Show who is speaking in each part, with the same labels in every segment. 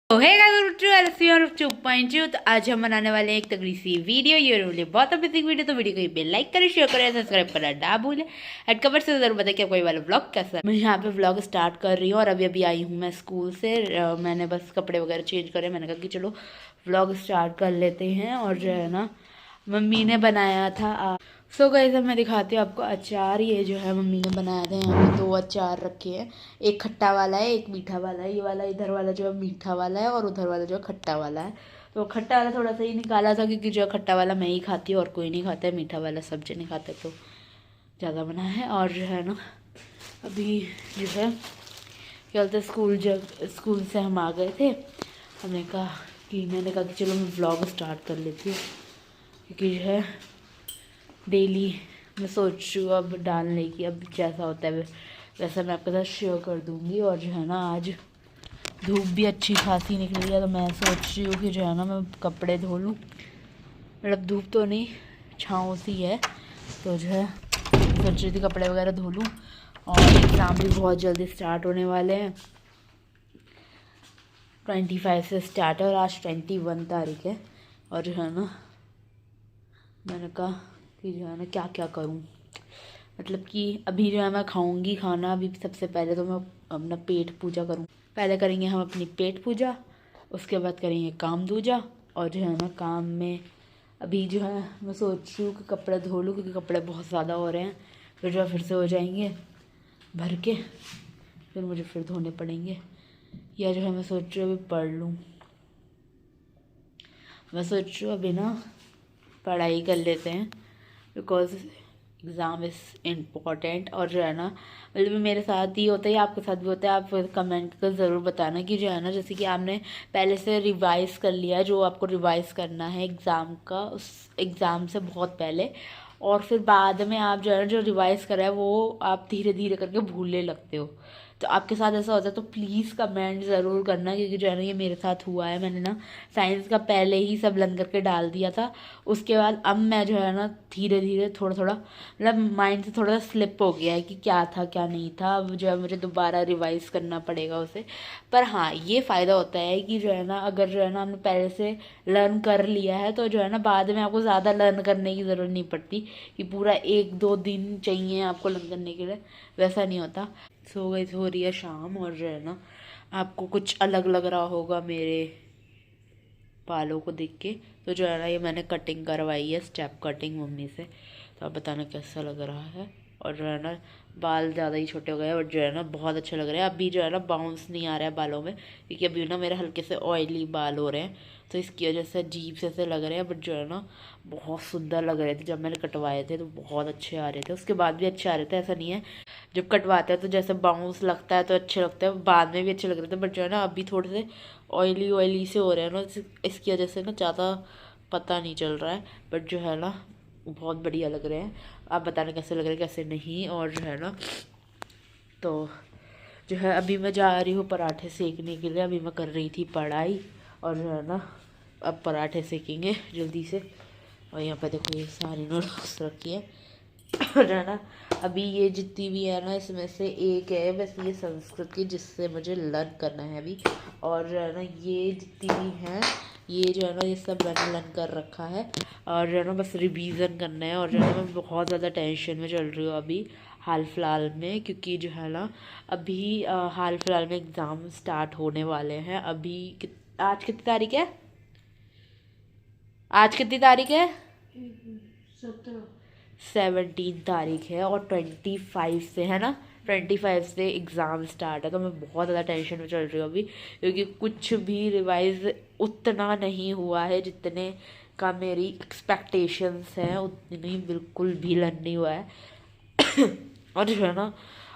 Speaker 1: तो है तो आज हम बनाने वाले हैं एक तगड़ी सी वीडियो। ये रोले बहुत अमेजिंग वीडियो। तो वीडियो को बेल लाइक करें, शेयर करें, सब्सक्राइब करना ना भूलें। एंड कमेंट से जरूर बताएं कि आपको ये वाला व्लॉग कैसा है। मैं यहाँ पे व्लॉग स्टार्ट कर रही हूँ और अभी अभी आई हूँ मैं स्कूल से। मैंने बस कपड़े वगैरह चेंज करे। मैंने कहा कि चलो व्लॉग स्टार्ट कर लेते हैं। और जो है ना, मम्मी ने बनाया था। सो गाइस अब मैं दिखाती हूँ आपको अचार। ये जो है मम्मी ने बनाया था। यहाँ पे 2 अचार रखे हैं, एक खट्टा वाला है, एक मीठा वाला है। ये वाला इधर वाला जो है मीठा वाला है और उधर वाला जो है खट्टा वाला है। तो खट्टा वाला थोड़ा सा ही निकाला था क्योंकि जो है खट्टा वाला मैं ही खाती हूँ और कोई नहीं खाता है। मीठा वाला सब्जी नहीं खाते तो ज़्यादा बना है। और जो है ना, अभी जो है क्या बोलते स्कूल से हम आ गए थे। मैंने कहा कि चलो मैं व्लॉग स्टार्ट कर लेती हूँ क्योंकि जो है डेली मैं सोच रही हूँ अब डालने की। अब जैसा होता है वैसा मैं आपके साथ शेयर कर दूँगी। और जो है ना, आज धूप भी अच्छी खासी निकली है तो मैं सोच रही हूँ कि जो है ना, मैं कपड़े धो लूँ। मतलब धूप तो नहीं, छाँव सी है। तो जो है सोच रही थी कपड़े वगैरह धो लूँ। और एग्ज़ाम भी बहुत जल्दी स्टार्ट होने वाले हैं। 25 से स्टार्ट है और आज 21 तारीख है। और जो है ना, मैंने कहा कि जो है ना क्या क्या करूं। मतलब कि अभी जो है मैं खाऊंगी खाना। अभी सबसे पहले तो मैं अपना पेट पूजा करूं। पहले करेंगे हम अपनी पेट पूजा, उसके बाद करेंगे काम दूजा। और जो है ना, काम में अभी जो है मैं सोच रही हूँ कि कपड़े धो लूँ क्योंकि कपड़े बहुत ज़्यादा हो रहे हैं। फिर जो है फिर से हो जाएंगे भर के, फिर मुझे फिर धोने पड़ेंगे। या जो है मैं सोच रही हूँ अभी पढ़ लूँ। मैं सोच रही हूँ अभी ना पढ़ाई कर लेते हैं बिकॉज एग्ज़ाम इज़ इम्पॉर्टेंट। और जो है ना, मतलब मेरे साथ ही होता है, आपके साथ भी होता है। आप कमेंट कर ज़रूर बताना कि जो है ना, जैसे कि आपने पहले से रिवाइज़ कर लिया है जो आपको रिवाइज़ करना है एग्ज़ाम का, उस एग्ज़ाम से बहुत पहले। और फिर बाद में आप जो है ना, जो रिवाइज़ करा है वो आप धीरे धीरे करके भूलने लगते हो। तो आपके साथ ऐसा होता है तो प्लीज़ कमेंट ज़रूर करना क्योंकि जो है ना, ये मेरे साथ हुआ है। मैंने ना साइंस का पहले ही सब लर्न करके डाल दिया था। उसके बाद अब मैं जो है ना, धीरे धीरे थोड़ा थोड़ा मतलब माइंड से थोड़ा सा स्लिप हो गया है कि क्या था क्या नहीं था। अब जो है मुझे दोबारा रिवाइज़ करना पड़ेगा उसे। पर हाँ, ये फ़ायदा होता है कि जो है ना, अगर जो है ना हमने पहले से लर्न कर लिया है तो जो है ना, बाद में आपको ज़्यादा लर्न करने की ज़रूरत नहीं पड़ती कि पूरा 1-2 दिन चाहिए आपको लर्न करने के लिए। वैसा नहीं होता। सो गई हो रही है शाम और जो है ना, आपको कुछ अलग लग रहा होगा मेरे बालों को देख के। तो जो है ना, ये मैंने कटिंग करवाई है, स्टेप कटिंग मम्मी से। तो आप बताना कैसा लग रहा है। और जो है ना, बाल ज़्यादा ही छोटे हो गए और जो है ना, बहुत अच्छे लग रहे हैं। अभी जो है ना, बाउंस नहीं आ रहा है बालों में क्योंकि अभी ना मेरे हल्के से ऑयली बाल हो रहे हैं तो इसकी वजह से अजीब से लग रहे हैं। बट जो है ना, बहुत सुंदर लग रहे थे जब मैंने कटवाए थे तो बहुत अच्छे आ रहे थे। उसके बाद भी अच्छे आ रहे थे, ऐसा नहीं है। जब कटवाते हैं तो जैसे बाउंस लगता है तो अच्छे लगते हैं, बाद में भी अच्छे लग रहे थे। बट जो है ना, अभी थोड़े से ऑयली ऑयली से हो रहे हैं ना, इसकी वजह से ना ज़्यादा पता नहीं चल रहा है। बट जो है ना, बहुत बढ़िया लग रहे हैं। आप बताना कैसे लग रहे हैं कैसे नहीं। और जो है ना, तो जो है अभी मैं जा रही हूँ पराठे सेकने के लिए। अभी मैं कर रही थी पढ़ाई और जो है ना, अब पराठे सेकेंगे जल्दी से। और यहाँ पे देखो ये सारी नोट्स रखी है। जो है ना, अभी ये जितनी भी है ना, इसमें से एक है बस ये संस्कृत की जिससे मुझे लर्न करना है अभी। और जो है ना, ये जितनी भी हैं ये जो है ना, ये सब मैंने लर्न कर रखा है। और जो है ना, बस रिवीजन करना है। और जो है ना, मैं बहुत ज़्यादा टेंशन में चल रही हूँ अभी हाल फिलहाल में क्योंकि जो है ना, अभी हाल फिलहाल में एग्ज़ाम स्टार्ट होने वाले हैं। अभी आज कितनी तारीख है? आज कितनी तारीख है? 17 तारीख है और 25 से है ना, 25 से एग्ज़ाम स्टार्ट है। तो मैं बहुत ज़्यादा टेंशन में चल रही हूँ अभी क्योंकि कुछ भी रिवाइज उतना नहीं हुआ है जितने का मेरी एक्सपेक्टेशंस हैं, उतनी बिल्कुल भी लर्न नहीं हुआ है। और जो है ना,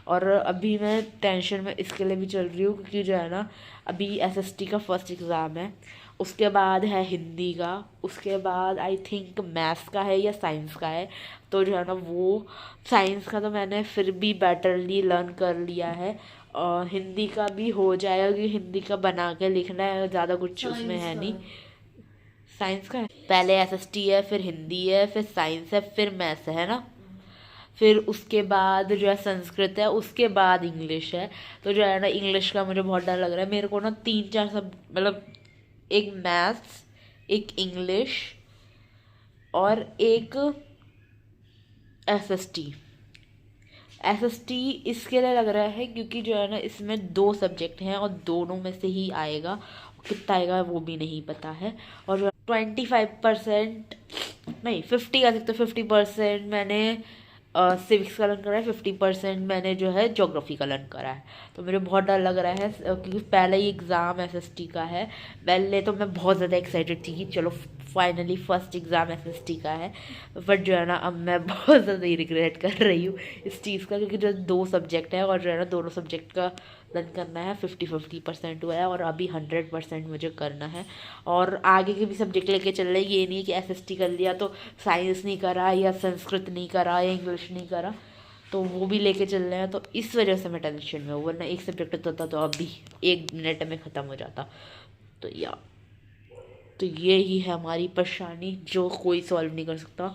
Speaker 1: और अभी मैं टेंशन में इसके लिए भी चल रही हूँ क्योंकि जो है ना, अभी एसएसटी का फर्स्ट एग्ज़ाम है, उसके बाद है हिंदी का, उसके बाद आई थिंक मैथ्स का है या साइंस का है। तो जो है ना, वो साइंस का तो मैंने फिर भी बेटरली लर्न कर लिया है। और हिंदी का भी हो जाएगा क्योंकि हिंदी का बना के लिखना है, ज़्यादा कुछ उसमें है नहीं। साइंस का है, पहले एसएसटी है, फिर हिंदी है, फिर साइंस है, फिर मैथ्स है ना। फिर उसके बाद जो है संस्कृत है, उसके बाद इंग्लिश है। तो जो है ना इंग्लिश का मुझे बहुत डर लग रहा है। मेरे को ना 3-4 सब मतलब एक मैथ्स, एक इंग्लिश और एक एसएसटी। एसएसटी इसके लिए लग रहा है क्योंकि जो है ना इसमें 2 सब्जेक्ट हैं और दोनों में से ही आएगा, कितना आएगा वो भी नहीं पता है। और 25% नहीं 50 कह सकते, 50% मैंने सिविक्स का लर्न करा है, 50% मैंने जो है ज्योग्राफी का लर्न करा है। तो मुझे बहुत डर लग रहा है क्योंकि पहला ही एग्ज़ाम एसएसटी का है। पहले तो मैं बहुत ज़्यादा एक्साइटेड थी कि चलो फाइनली फर्स्ट एग्ज़ाम एसएसटी का है, बट जो है ना अब मैं बहुत ज़्यादा ही रिग्रेट कर रही हूँ इस चीज़ का, क्योंकि जो 2 सब्जेक्ट है और जो है ना दोनों सब्जेक्ट का लर्न करना है। 50-50% हुआ है और अभी 100% मुझे करना है। और आगे के भी सब्जेक्ट लेके चल रहे हैं, ये नहीं कि एसएसटी कर लिया तो साइंस नहीं करा या संस्कृत नहीं करा या इंग्लिश नहीं करा, तो वो भी लेके चल रहे हैं। तो इस वजह से मैं टेंशन में हूँ, वरना एक सब्जेक्ट होता तो अभी 1 मिनट में ख़त्म हो जाता। तो तो ये ही है हमारी परेशानी जो कोई सॉल्व नहीं कर सकता,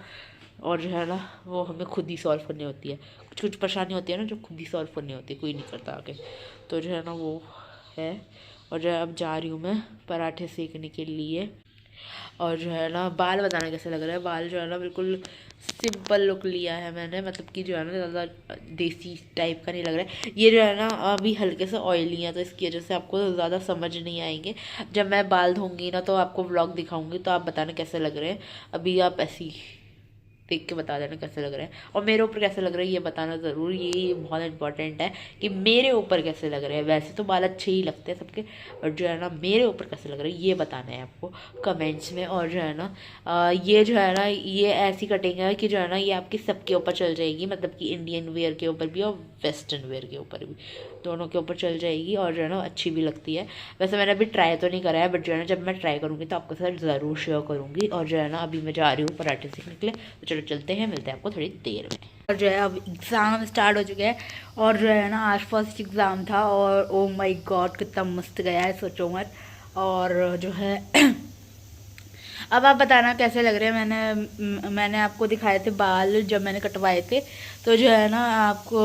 Speaker 1: और जो है ना वो हमें खुद ही सॉल्व करनी होती है। कुछ कुछ परेशानी होती है ना जो खुद ही सॉल्व करनी होती है, कोई नहीं करता आगे। तो जो है ना वो है। और जो है अब जा रही हूँ मैं पराठे सेकने के लिए। और जो है ना बाल बताना कैसे लग रहा है। बाल जो है ना बिल्कुल सिंपल लुक लिया है मैंने, मतलब कि जो है ना ज़्यादा देसी टाइप का नहीं लग रहा है। ये जो है ना अभी हल्के से ऑयली है तो इसकी वजह से आपको ज़्यादा समझ नहीं आएंगे। जब मैं बाल धोंगी ना तो आपको व्लॉग दिखाऊंगी, तो आप बताना कैसे लग रहे हैं। अभी आप ऐसी देख के बता देना कैसे लग रहे हैं, और मेरे ऊपर कैसे लग रहे हैं ये बताना ज़रूर। ये बहुत इंपॉर्टेंट है कि मेरे ऊपर कैसे लग रहे हैं। वैसे तो बाल अच्छे ही लगते हैं सबके, और जो है ना मेरे ऊपर कैसे लग रहे हैं ये बताना है आपको कमेंट्स में। और जो है ना ये जो है ना ये ऐसी कटिंग है कि जो है ना ये आपकी सबके ऊपर चल जाएगी, मतलब कि इंडियन वेयर के ऊपर भी और वेस्टर्न वेयर के ऊपर भी, दोनों के ऊपर चल जाएगी। और जो है ना अच्छी भी लगती है। वैसे मैंने अभी ट्राई तो नहीं करा है, बट जो है ना जब मैं ट्राई करूँगी तो आपके साथ ज़रूर शेयर करूँगी। और जो है ना अभी मैं जा रही हूँ पराठे सीखने के लिए, तो चलो चलते हैं, मिलते हैं आपको थोड़ी देर में। और जो है अब एग्ज़ाम स्टार्ट हो चुके हैं, और जो है ना आज फर्स्ट एग्ज़ाम था, और ओ माय गॉड कितना मस्त गया है, सोचो मत। और जो है अब आप बताना कैसे लग रहे हैं। मैंने आपको दिखाए थे बाल जब मैंने कटवाए थे, तो जो है ना आपको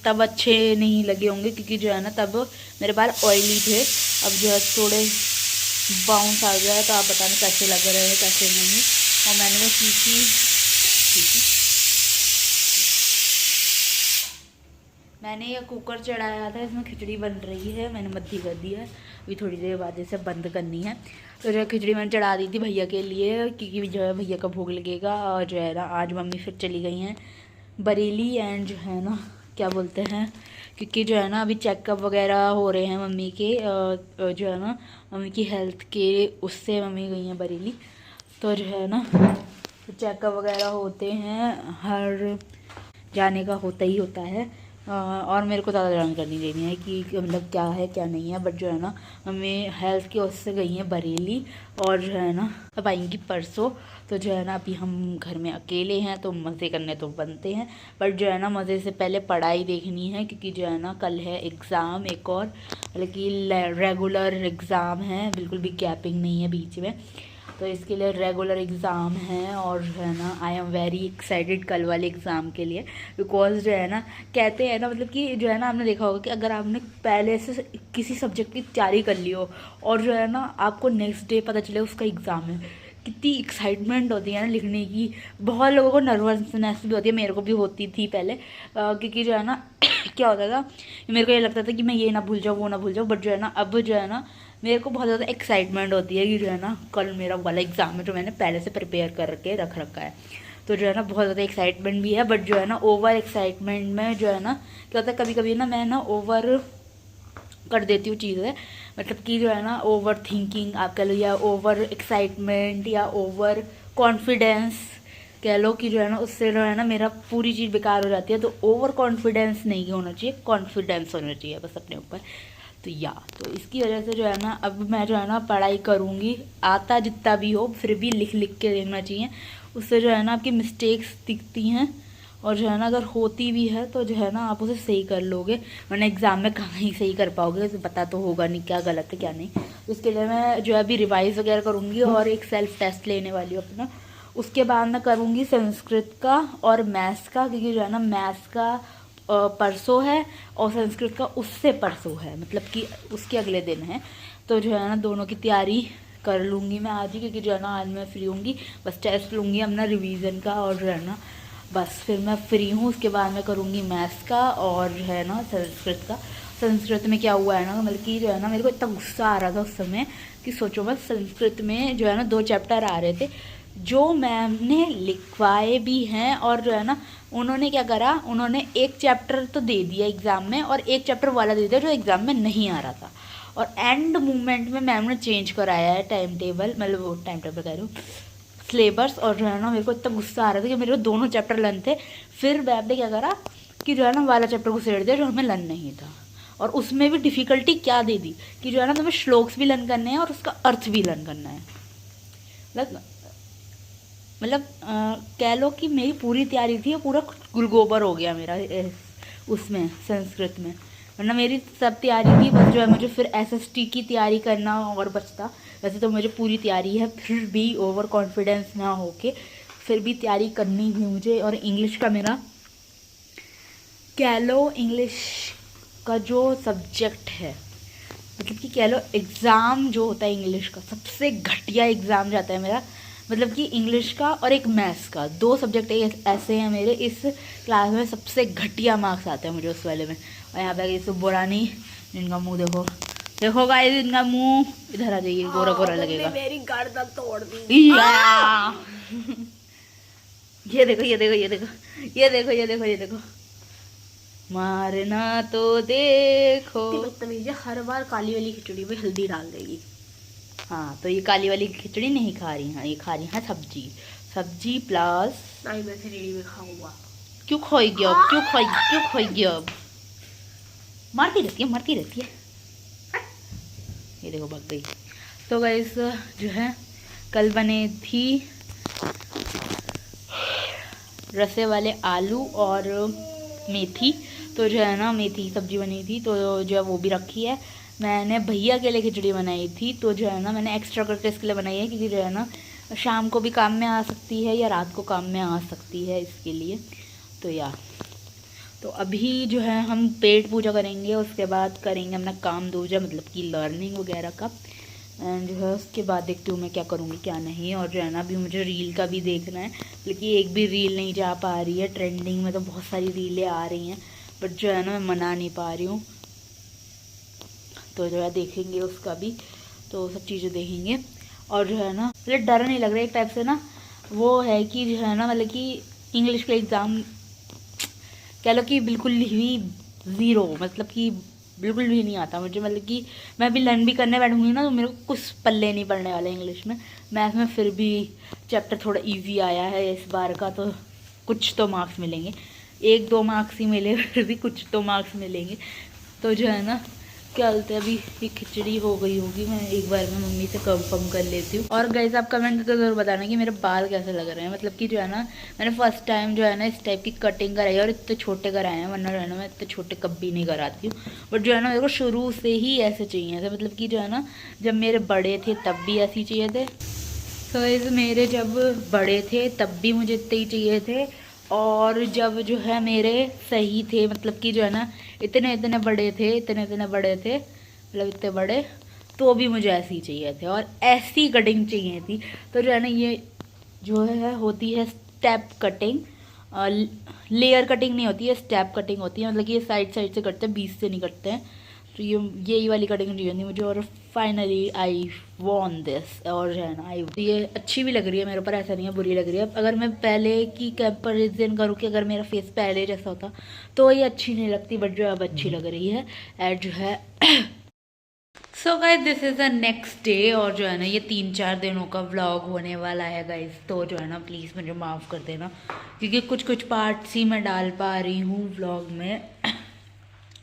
Speaker 1: तब अच्छे नहीं लगे होंगे क्योंकि जो है ना तब मेरे बाल ऑयली थे। अब जो है थोड़े बाउंस आ गया है, तो आप बताना कैसे लग रहे हैं कैसे नहीं। और मैंने वो सीखी मैंने ये कुकर चढ़ाया था, इसमें खिचड़ी बन रही है, मैंने मद्दी कर दी है, अभी थोड़ी देर बाद इसे बंद करनी है। तो जो खिचड़ी मैंने चढ़ा दी थी भैया के लिए क्योंकि जो है भैया का भोग लगेगा। और जो है ना आज मम्मी फिर चली गई हैं बरेली, एंड जो है ना क्या बोलते हैं, क्योंकि जो है ना अभी चेकअप वगैरह हो रहे हैं मम्मी के, जो है ना मम्मी की हेल्थ के, उससे मम्मी गई हैं बरेली। तो जो है ना चेकअप वगैरह होते हैं, हर जाने का होता ही होता है। और मेरे को ज़्यादा जानकारी लेनी है कि मतलब क्या है क्या नहीं है, बट जो है ना हमें हेल्थ की उससे गई हैं बरेली, और जो है ना अब आएंगी परसों। तो जो है ना अभी हम घर में अकेले हैं तो मज़े करने तो बनते हैं, बट जो है ना मज़े से पहले पढ़ाई देखनी है, क्योंकि जो है ना कल है एग्ज़ाम एक और, मतलब कि रेगुलर एग्ज़ाम है, बिल्कुल भी गैपिंग नहीं है बीच में। तो इसके लिए रेगुलर एग्ज़ाम है, और जो है ना आई एम वेरी एक्साइटेड कल वाले एग्ज़ाम के लिए, बिकॉज जो है ना कहते हैं ना, मतलब कि जो है ना आपने देखा होगा कि अगर आपने पहले से किसी सब्जेक्ट की तैयारी कर ली हो और जो है ना आपको नेक्स्ट डे पता चले उसका एग्ज़ाम है, कितनी एक्साइटमेंट होती है ना लिखने की। बहुत लोगों को नर्वसनेस भी होती है, मेरे को भी होती थी पहले, क्योंकि जो है ना क्या होता था, मेरे को ये लगता था कि मैं ये ना भूल जाऊँ वो ना भूल जाऊँ, बट जो है ना अब जो है ना मेरे को बहुत ज़्यादा एक्साइटमेंट होती है कि जो है ना कल मेरा वाला एग्ज़ाम है जो मैंने पहले से प्रिपेयर करके रख रखा है। तो जो है ना बहुत ज़्यादा एक्साइटमेंट भी है, बट जो है ना ओवर एक्साइटमेंट में जो है ना क्या होता है, कभी कभी ना मैं ना ओवर कर देती हूँ चीज़ें, मतलब कि जो है ना ओवर थिंकिंग आप कह लो, या ओवर एक्साइटमेंट, या ओवर कॉन्फिडेंस कह लो, कि जो है ना उससे जो है ना मेरा पूरी चीज़ बेकार हो जाती है। तो ओवर कॉन्फिडेंस नहीं होना चाहिए, कॉन्फिडेंस होना चाहिए बस अपने ऊपर। तो इसकी वजह से जो है ना अब मैं जो है ना पढ़ाई करूँगी, आता जितना भी हो फिर भी लिख लिख के देखना चाहिए, उससे जो है ना आपकी मिस्टेक्स दिखती हैं, और जो है ना अगर होती भी है तो जो है ना आप उसे सही कर लोगे, वरना एग्ज़ाम में कहाँ ही सही कर पाओगे, तो पता तो होगा नहीं क्या गलत है क्या नहीं। तो इसके लिए मैं जो है अभी रिवाइज़ वगैरह करूँगी, और एक सेल्फ टेस्ट लेने वाली हूँ अपना, उसके बाद मैं करूँगी संस्कृत का और मैथ्स का, क्योंकि जो है ना मैथ्स का परसों है और संस्कृत का उससे परसों है, मतलब कि उसके अगले दिन है। तो जो है ना दोनों की तैयारी कर लूँगी मैं आज ही, क्योंकि जो है ना आज मैं फ्री होंगी, बस टेस्ट लूँगी अपना रिवीजन का और जो है ना बस फिर मैं फ्री हूँ। उसके बाद मैं करूँगी मैथ्स का और जो है ना संस्कृत का। संस्कृत में क्या हुआ है ना, मतलब कि जो है ना मेरे को इतना गुस्सा आ रहा था उस समय कि सोचो मत। संस्कृत में जो है ना 2 चैप्टर आ रहे थे जो मैम ने लिखवाए भी हैं, और जो है ना उन्होंने क्या करा, उन्होंने एक चैप्टर तो दे दिया एग्ज़ाम में और एक चैप्टर वाला दे दिया जो एग्ज़ाम में नहीं आ रहा था। और एंड मोमेंट में मैम ने चेंज कराया है टाइम टेबल, मतलब वो टाइम टेबल कह रही हूँ, सिलेबस। और जो है ना मेरे को इतना गुस्सा आ रहा था कि मेरे को दोनों चैप्टर लन थे। फिर मैम ने क्या करा कि जो है ना वाला चैप्टर को सेड़ दिया जो हमें लन नहीं था, और उसमें भी डिफ़िकल्टी क्या दे दी कि जो है ना तुम्हें श्लोक्स भी लर्न करने हैं और उसका अर्थ भी लर्न करना है। मतलब कह लो कि मेरी पूरी तैयारी थी, पूरा गुलगोबर हो गया मेरा उसमें संस्कृत में, वरना मेरी सब तैयारी थी। बस जो है मुझे फिर एसएसटी की तैयारी करना और बचता। वैसे तो मुझे पूरी तैयारी है, फिर भी ओवर कॉन्फिडेंस ना होके फिर भी तैयारी करनी थी मुझे। और इंग्लिश का मेरा कह लो, इंग्लिश का जो सब्जेक्ट है, मतलब कि कह लो एग्ज़ाम जो होता है इंग्लिश का सबसे घटिया एग्ज़ाम जाता है मेरा। मतलब कि इंग्लिश का और एक मैथ्स का 2 सब्जेक्ट ऐसे हैं मेरे इस क्लास में, सबसे घटिया मार्क्स आते हैं मुझे उस वाले में। और यहाँ पे ये सब बुरानी, इनका मुंह देखो, देखो गाइस इनका मुंह इधर आ जाइए, गोरा गोरा लगेगा।
Speaker 2: मेरी गर्दन तोड़ दी।
Speaker 1: ये देखो ये देखो ये देखो ये देखो ये देखो ये देखो, मारना तो देखो।
Speaker 2: बदतमीज, हर बार काली वाली खिचड़ी में हल्दी डाल देगी।
Speaker 1: हाँ तो ये काली वाली खिचड़ी नहीं खा रही हैं, ये खा रही हैं सब्जी, सब्जी प्लस।
Speaker 2: नहीं मैं खिचड़ी में खाऊंगा।
Speaker 1: क्यों खोएगी अब, क्यों खोएगी अब, मारती रहती है। ये देखो भाग गई। तो गाइस जो है कल बने थी रसे वाले आलू और मेथी, तो जो है ना मेथी की सब्जी बनी थी, तो जो है वो भी रखी है। मैंने भैया के लिए खिचड़ी बनाई थी, तो जो है ना मैंने एक्स्ट्रा करके इसके लिए बनाई है, क्योंकि जो है ना शाम को भी काम में आ सकती है या रात को काम में आ सकती है, इसके लिए। तो अभी जो है हम पेट पूजा करेंगे, उसके बाद करेंगे अपना काम दूजा, मतलब कि लर्निंग वगैरह का। एंड जो है उसके बाद देखती हूँ मैं क्या करूँगी क्या नहीं। और जो है ना अभी मुझे रील का भी देखना है, लेकिन एक भी रील नहीं जा पा रही है। ट्रेंडिंग में तो बहुत सारी रीलें आ रही हैं, बट जो है ना मैं मना नहीं पा रही हूँ। तो जो है देखेंगे उसका भी, तो सब चीज़ें देखेंगे। और जो है ना मतलब डर नहीं लग रहा है एक टाइप से ना, वो है कि जो है ना मतलब कि इंग्लिश का एग्ज़ाम कह लो कि बिल्कुल ही ज़ीरो, मतलब कि बिल्कुल भी नहीं आता मुझे। मतलब कि मैं अभी लर्न भी करने बैठूंगी ना तो मेरे को कुछ पल्ले नहीं पड़ने वाले इंग्लिश में। मैथ में फिर भी चैप्टर थोड़ा इजी आया है इस बार का, तो कुछ तो मार्क्स मिलेंगे, 1-2 मार्क्स ही मिले फिर भी कुछ तो मार्क्स मिलेंगे। तो जो है ना क्या बोलते हैं, अभी ये खिचड़ी हो गई होगी, मैं एक बार में मम्मी से कंफर्म कर लेती हूँ। और गाइस आप कमेंट करके ज़रूर बताना कि मेरे बाल कैसे लग रहे हैं। मतलब कि जो है ना मैंने फर्स्ट टाइम जो है ना इस टाइप की कटिंग कराई है, और इतने छोटे कराए हैं, वरना जो है ना मैं इतने छोटे कभी नहीं कराती हूँ। बट जो है ना मेरे को शुरू से ही ऐसे चाहिए थे, मतलब कि जो है ना जब मेरे बड़े थे तब भी ऐसे ही चाहिए थे। तो गाइस मेरे जब बड़े थे तब भी मुझे इतने ही चाहिए थे, और जब जो है मेरे सही थे, मतलब कि जो है ना इतने इतने बड़े थे, मतलब इतने बड़े, तो भी मुझे ऐसे ही चाहिए थे और ऐसी कटिंग चाहिए थी। तो जो है ना ये जो है होती है स्टेप कटिंग, लेयर कटिंग नहीं होती है, स्टेप कटिंग होती है। मतलब कि ये साइड साइड से कटते हैं, बीच से नहीं कटते हैं। तो यही वाली कटिंग चाहिए थी मुझे, और फाइनली आई वॉन दिस। और जो है ना ये अच्छी भी लग रही है मेरे ऊपर, ऐसा नहीं है बुरी लग रही है। अगर मैं पहले की कंपेरिजन करूँ कि अगर मेरा फेस पहले जैसा होता तो ये अच्छी नहीं लगती, बट जो अब अच्छी लग रही है। एंड जो है so guys this is the next day, और जो है ना ये 3-4 दिनों का व्लॉग होने वाला है गाइस। तो जो है ना प्लीज़ मुझे माफ़ कर देना, क्योंकि कुछ पार्ट्स ही मैं डाल पा रही हूँ व्लॉग में।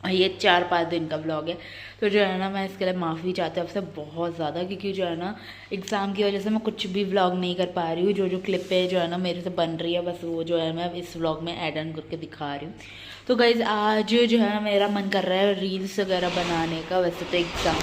Speaker 1: ये 4-5 दिन का व्लॉग है, तो जो है ना मैं इसके लिए माफ़ी चाहती हूँ आपसे बहुत ज़्यादा, क्योंकि जो है ना एग्ज़ाम की वजह से मैं कुछ भी व्लॉग नहीं कर पा रही हूँ। जो क्लिपें जो है ना मेरे से बन रही है, बस वो जो है मैं इस व्लॉग में ऐड ऑन करके दिखा रही हूँ। तो गाइज़ आज जो है ना मेरा मन कर रहा है रील्स वगैरह बनाने का। वैसे तो एग्ज़ाम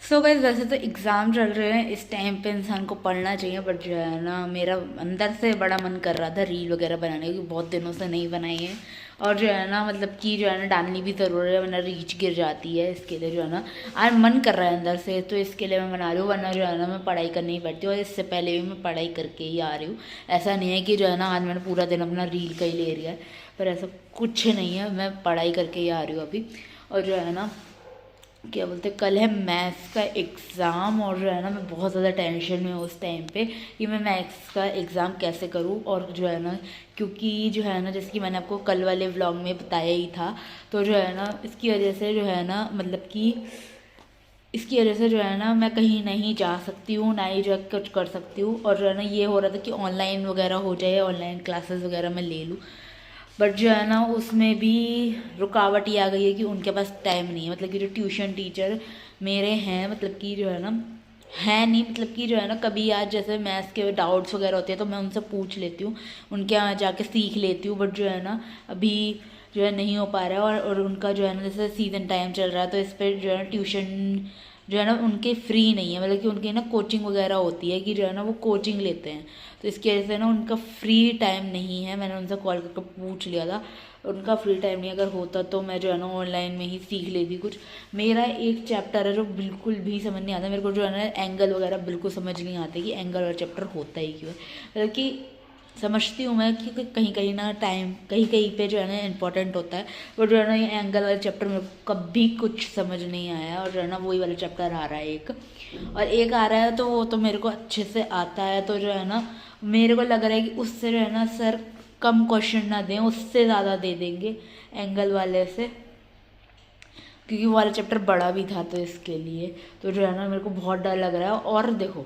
Speaker 1: सो गाइस वैसे तो एग्ज़ाम चल रहे हैं, इस टाइम पे इंसान को पढ़ना चाहिए, बट जो है ना मेरा अंदर से बड़ा मन कर रहा था रील वगैरह बनाने की, बहुत दिनों से नहीं बनाई है। और जो है ना मतलब कि जो है ना डालनी भी ज़रूरी है, वरना रीच गिर जाती है। इसके लिए जो है ना आज मन कर रहा है अंदर से, तो इसके लिए मैं बना रही हूँ, वरना जो है ना मैं पढ़ाई करने ही बैठती हूँ। और इससे पहले भी मैं पढ़ाई करके ही आ रही हूँ। ऐसा नहीं है कि जो है ना आज मैंने पूरा दिन अपना रील का ही ले लिया है, पर ऐसा कुछ नहीं है, मैं पढ़ाई करके ही आ रही हूँ अभी। और जो है ना क्या बोलते, कल है मैथ्स का एग्ज़ाम, और जो है ना मैं बहुत ज़्यादा टेंशन में हूँ उस टाइम पे कि मैं मैथ्स का एग्ज़ाम कैसे करूँ। और जो है ना क्योंकि जो है ना जैसे कि मैंने आपको कल वाले व्लॉग में बताया ही था, तो जो है ना इसकी वजह से जो है ना मतलब कि इसकी वजह से जो है ना मैं कहीं नहीं जा सकती हूँ, ना ही जो है कुछ कर सकती हूँ। और जो है ना ये हो रहा था कि ऑनलाइन वगैरह हो जाए, ऑनलाइन क्लासेस वगैरह मैं ले लूँ, बट जो है ना उसमें भी रुकावट ये आ गई है कि उनके पास टाइम नहीं है। मतलब कि जो ट्यूशन टीचर मेरे हैं, मतलब कि जो है ना है नहीं, मतलब कि जो है ना कभी आज जैसे मैथ्स के डाउट्स वगैरह होते हैं तो मैं उनसे पूछ लेती हूँ, उनके यहाँ जाके सीख लेती हूँ, बट जो है ना अभी जो है नहीं हो पा रहा है। और उनका जो है ना जैसे सीज़न टाइम चल रहा है, तो इस पर जो है ना ट्यूशन जो है ना उनके फ्री नहीं है, मतलब कि उनकी ना कोचिंग वगैरह होती है कि जो है ना वो कोचिंग लेते हैं, तो इसकी वजह से ना उनका फ्री टाइम नहीं है। मैंने उनसे कॉल करके पूछ लिया था, उनका फ्री टाइम नहीं, अगर होता तो मैं जो है ना ऑनलाइन में ही सीख लेती कुछ। मेरा एक चैप्टर है जो बिल्कुल भी समझ नहीं आता, मेरे को जो है ना एंगल वगैरह बिल्कुल समझ नहीं आते कि एंगल वाला चैप्टर होता ही क्यों है। मतलब कि समझती हूँ मैं कि कहीं कहीं ना टाइम कहीं कहीं पे जो है ना इम्पोर्टेंट होता है, बट जो है ना ये एंगल वाले चैप्टर में कभी कुछ समझ नहीं आया। और जो है ना वही वाला चैप्टर आ रहा है एक, और एक आ रहा है तो वो तो मेरे को अच्छे से आता है, तो जो है ना मेरे को लग रहा है कि उससे जो है ना सर कम क्वेश्चन ना दें, उससे ज़्यादा दे देंगे एंगल वाले से, क्योंकि वो वाला चैप्टर बड़ा भी था, तो इसके लिए तो जो है ना मेरे को बहुत डर लग रहा है। और देखो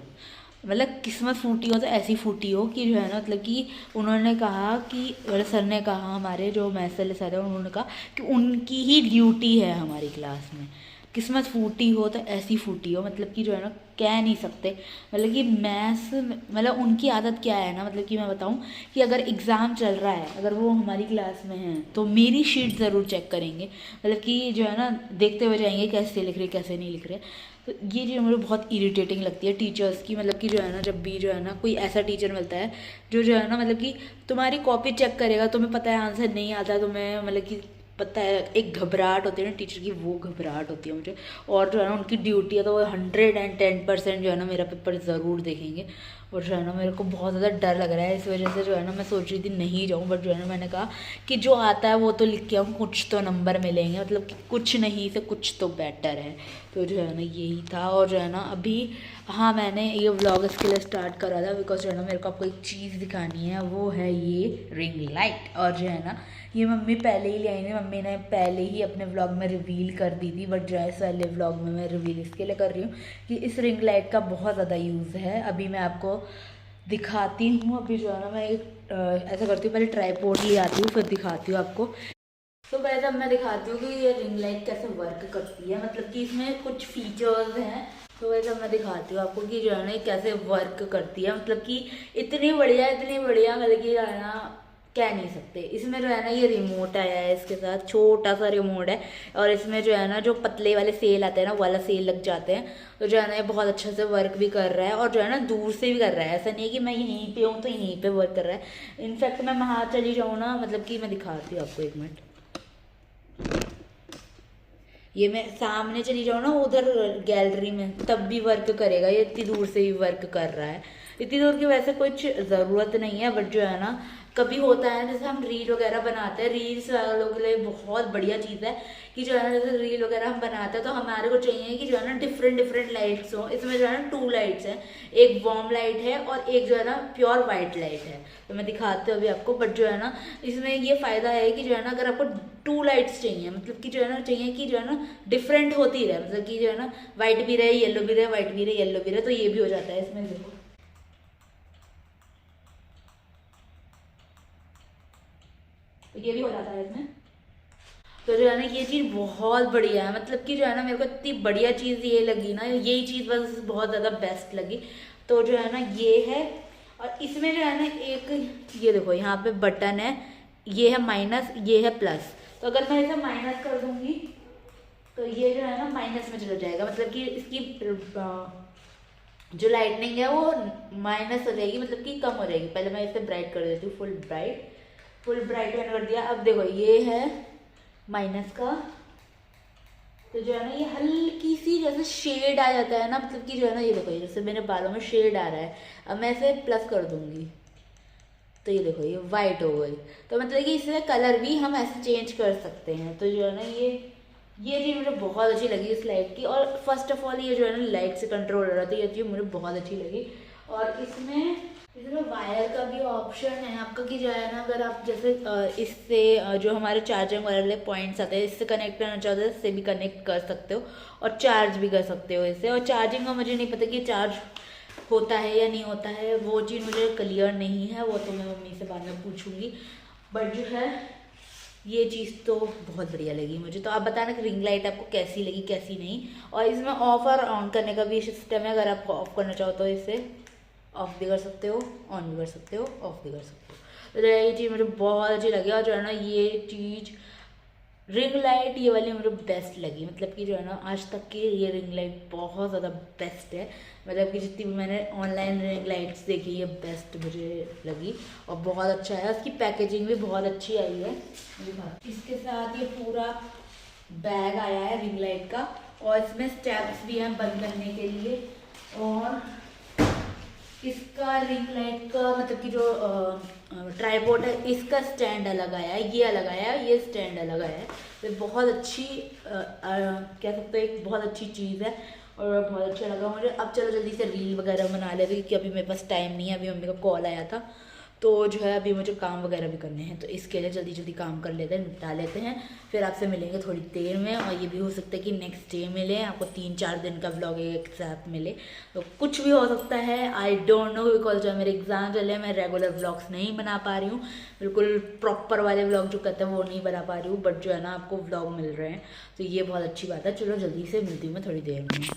Speaker 1: मतलब किस्मत फूटी हो तो ऐसी फूटी हो कि जो है ना मतलब कि उन्होंने कहा कि मेरे सर ने कहा, हमारे जो मैथ्स वाले सर है उन्होंने कहा कि उनकी ही ड्यूटी है हमारी क्लास में। किस्मत फूटी हो तो ऐसी फूटी हो, मतलब कि जो है ना कह नहीं सकते। मतलब कि मैथ्स मतलब उनकी आदत क्या है ना, मतलब कि मैं बताऊं कि अगर एग्ज़ाम चल रहा है, अगर वो हमारी क्लास में हैं तो मेरी शीट ज़रूर चेक करेंगे, मतलब कि जो है ना देखते हुए जाएंगे कैसे लिख रहे कैसे नहीं लिख रहे। तो ये चीज़ मुझे बहुत इरिटेटिंग लगती है टीचर्स की, मतलब कि जो है ना जब भी जो है ना कोई ऐसा टीचर मिलता है जो है ना मतलब कि तुम्हारी कॉपी चेक करेगा, तुम्हें पता है आंसर नहीं आता, तुम्हें मतलब कि पता है, एक घबराहट होती है ना टीचर की, वो घबराहट होती है मुझे। और जो है ना उनकी ड्यूटी है तो वो 110% जो है ना मेरा पेपर ज़रूर देखेंगे। और जो है ना मेरे को बहुत ज़्यादा डर लग रहा है, इस वजह से जो है ना मैं सोच रही थी नहीं जाऊँ, बट जो है ना मैंने कहा कि जो आता है वो तो लिख के आऊँ, कुछ तो नंबर मिलेंगे, मतलब कि कुछ नहीं से कुछ तो बेटर है। तो जो है ना यही था। और जो है ना अभी हाँ मैंने ये व्लॉग इसके लिए स्टार्ट करा था बिकॉज जो है ना मेरे को आपको एक चीज़ दिखानी है, वो है ये रिंग लाइट। और जो है ना ये मम्मी पहले ही ले आई थी, मम्मी ने पहले ही अपने व्लॉग में रिवील कर दी थी, बट जो है इस वाले व्लॉग में मैं रिवील इसके लिए कर रही हूँ कि इस रिंग लाइट का बहुत ज़्यादा यूज़ है। अभी मैं आपको दिखाती हूँ। अभी जो है ना मैं एक ऐसा करती हूँ, पहले ट्राईपोड ले आती हूँ फिर दिखाती हूँ आपको। तो पहले अब मैं दिखाती हूँ कि ये रिंग लाइट कैसे वर्क करती है, मतलब कि इसमें कुछ फीचर्स हैं, तो वैसे मैं दिखाती हूँ आपको कि जो है ना ये कैसे वर्क करती है। मतलब कि इतनी बढ़िया मतलब कि जो है ना कह नहीं सकते। इसमें जो है ना ये रिमोट आया है, इसके साथ छोटा सा रिमोट है, और इसमें जो है ना जो पतले वाले सेल आते हैं ना, वो वाला सेल लग जाते हैं, तो जो है ना ये बहुत अच्छे से वर्क भी कर रहा है, और जो है ना दूर से भी कर रहा है। ऐसा नहीं है कि मैं यहीं पे हूँ तो यहीं पे वर्क कर रहा है। इनफैक्ट मैं वहाँ चली जाऊँ ना, मतलब कि मैं दिखाती हूँ आपको, एक मिनट, ये मैं सामने चली जाऊँ ना उधर गैलरी में, तब भी वर्क करेगा। ये इतनी दूर से भी वर्क कर रहा है। इतनी दूर की वैसे कुछ ज़रूरत नहीं है, बट जो है ना कभी होता है जैसे हम रील वगैरह बनाते हैं, रील्स वालों के लिए बहुत बढ़िया चीज़ है कि जो है ना जैसे रील वगैरह हम बनाते हैं तो हमारे को चाहिए कि जो है ना डिफरेंट लाइट्स हो। इसमें जो है ना 2 लाइट्स हैं, एक वार्म लाइट है और एक जो है ना प्योर वाइट लाइट है। तो मैं दिखाती हूँ अभी आपको, बट जो है ना इसमें ये फ़ायदा है कि जो है ना अगर आपको 2 लाइट्स चाहिए, मतलब कि जो है ना चाहिए कि जो है ना डिफरेंट होती रहे, मतलब कि जो है ना वाइट भी रहे येलो भी रहे, वाइट भी रहे येलो भी रहे, तो ये भी हो जाता है इसमें। देखो तो ये भी हो जाता है इसमें। तो जो है ना ये चीज़ बहुत बढ़िया है, मतलब कि जो है ना मेरे को इतनी बढ़िया चीज़ ये लगी ना, यही चीज़ बस बहुत ज़्यादा बेस्ट लगी। तो जो है ना ये है, और इसमें जो है ना एक ये देखो यहाँ पे बटन है, ये है माइनस ये है प्लस। तो अगर मैं इसे माइनस कर दूंगी तो ये जो है ना माइनस में चला जाएगा, मतलब कि इसकी जो लाइटनिंग है वो माइनस हो जाएगी, मतलब कि कम हो जाएगी। पहले मैं इसे ब्राइट कर देती हूँ, फुल ब्राइट मैंने कर दिया। अब देखो ये है माइनस का, तो जो है ना ये हल्की सी जैसे शेड आ जाता है ना, मतलब कि जो है ना ये देखो ये जैसे मेरे बालों में शेड आ रहा है। अब मैं इसे प्लस कर दूंगी तो ये देखो ये वाइट हो गई। तो मतलब कि इससे कलर भी हम ऐसे चेंज कर सकते हैं। तो जो है ना ये चीज़ मुझे बहुत अच्छी लगी इस लाइट की। और फर्स्ट ऑफ ऑल ये जो है ना लाइट से कंट्रोल हो रहा था, ये चीज़ मुझे बहुत अच्छी लगी। और इसमें वायर का भी ऑप्शन है आपका कि जो है ना अगर आप जैसे इससे जो हमारे चार्जिंग वाले पॉइंट्स आते हैं इससे कनेक्ट करना चाहते हो इससे भी कनेक्ट कर सकते हो और चार्ज भी कर सकते हो इससे। और चार्जिंग का मुझे नहीं पता कि चार्ज होता है या नहीं होता है, वो चीज़ मुझे क्लियर नहीं है, वो तो मैं मम्मी से बाद में पूछूंगी। बट जो है ये चीज़ तो बहुत बढ़िया लगी मुझे। तो आप बताना कि रिंग लाइट आपको कैसी लगी कैसी नहीं। और इसमें ऑफ और ऑन करने का भी सिस्टम है, अगर आप ऑफ करना चाहो तो इसे ऑफ भी कर सकते हो, ऑन भी कर सकते हो, ऑफ भी कर सकते हो। तो ये चीज़ मुझे बहुत अच्छी लगी। और जो है ना ये चीज़ रिंग लाइट ये वाली मुझे बेस्ट लगी, मतलब कि जो है ना आज तक की ये रिंग लाइट बहुत ज़्यादा बेस्ट है। मतलब कि जितनी भी मैंने ऑनलाइन रिंग लाइट्स देखी ये बेस्ट मुझे लगी और बहुत अच्छा है। उसकी पैकेजिंग भी बहुत अच्छी आई है। इसके साथ ये पूरा बैग आया है रिंग लाइट का और इसमें स्टेप्स भी हैं बंद करने के लिए। और इसका रिंग लाइट का मतलब कि जो ट्राइपॉड है इसका स्टैंड अलग आया है, ये अलग आया है, ये स्टैंड अलग आया है। तो बहुत अच्छी कह सकते हैं एक बहुत अच्छी चीज़ है और बहुत अच्छा लगा मुझे। अब चलो जल्दी से रील वगैरह बना लेते क्योंकि अभी मेरे पास टाइम नहीं है, अभी मम्मी का कॉल आया था तो जो है अभी मुझे काम वगैरह भी करने हैं। तो इसके लिए जल्दी जल्दी काम कर लेते हैं, निपटा लेते हैं, फिर आपसे मिलेंगे थोड़ी देर में। और ये भी हो सकता है कि नेक्स्ट डे मिले, आपको 3-4 दिन का व्लॉग एक साथ मिले, तो कुछ भी हो सकता है। आई डोंट नो बिकॉज जो मेरे एग्जाम चले मैं रेगुलर व्लॉग्स नहीं बना पा रही हूँ, बिल्कुल प्रॉपर वाले व्लॉग जो कहते हैं वो नहीं बना पा रही हूँ। बट जो है ना आपको व्लॉग मिल रहे हैं तो ये बहुत अच्छी बात है। चलो जल्दी से मिलती हूँ मैं थोड़ी देर में।